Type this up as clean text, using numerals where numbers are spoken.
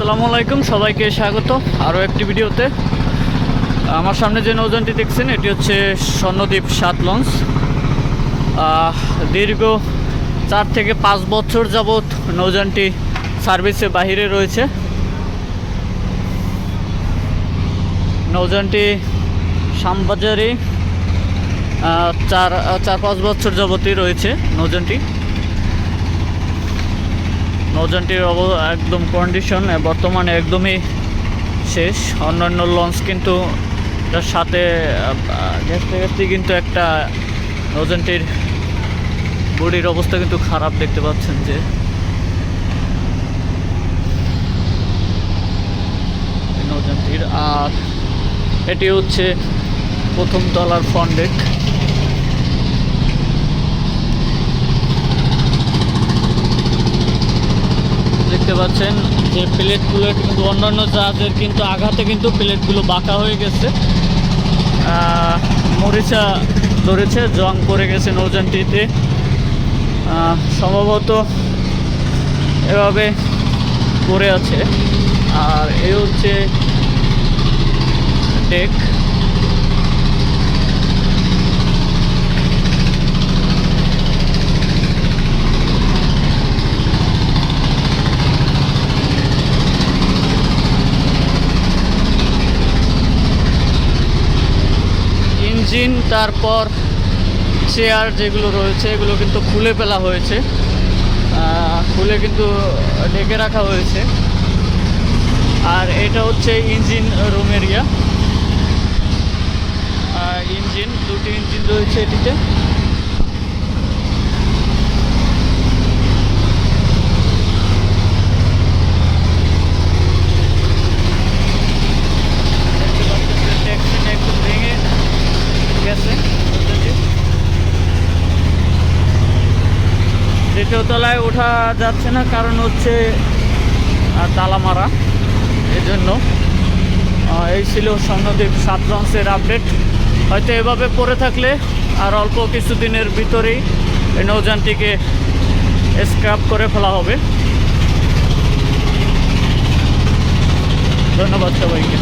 আসসালামু আলাইকুম, সবাইকে স্বাগত আরও একটি ভিডিওতে। আমার সামনে যে নৌযানটি দেখছেন এটি হচ্ছে স্বর্ণদ্বীপ 7 লঞ্চ। দীর্ঘ 4 থেকে 5 বছর যাবৎ নৌযানটি সার্ভিসে বাহিরে রয়েছে। নৌযানটি শ্যামবাজারে 4-5 বছর যাবতই রয়েছে নৌযানটির একদম কন্ডিশন বর্তমানে একদমই শেষ। অন্যান্য লঞ্চ কিন্তু তার সাথে ঘেঁষতে কিন্তু একটা নৌযানটির বডির অবস্থা কিন্তু খারাপ, দেখতে পাচ্ছেন যে নৌযানটির। আর এটি হচ্ছে প্রথম তলার ফ্রন্ট ডেক। দেখতে পাচ্ছেন যে প্লেটগুলো কিন্তু অন্যান্য জাহাজের কিন্তু আঘাতে কিন্তু প্লেটগুলো বাঁকা হয়ে গেছে, মরিচা ধরেছে, জং পড়ে গেছে নৌযানটিতে। সম্ভবত এভাবে পড়ে আছে। আর এই হচ্ছে ডেক। ইঞ্জিন তারপর চেয়ার যেগুলো রয়েছে এগুলো কিন্তু খুলে ফেলা হয়েছে, খুলে কিন্তু ঢেকে রাখা হয়েছে। আর এটা হচ্ছে ইঞ্জিন রুম এরিয়া। দুটি ইঞ্জিন রয়েছে এটিতে। দ্বিতীয় তলায় ওঠা যাচ্ছে না, কারণ হচ্ছে তালা মারা, এজন্য। এই ছিল স্বর্ণদ্বীপ 7 লঞ্চের আপডেট। হয়তো এভাবে পড়ে থাকলে আর অল্প কিছুদিনের ভিতরেই এই নৌযানটিকে স্ক্র্যাপ করে ফেলা হবে। ধন্যবাদ সবাইকে।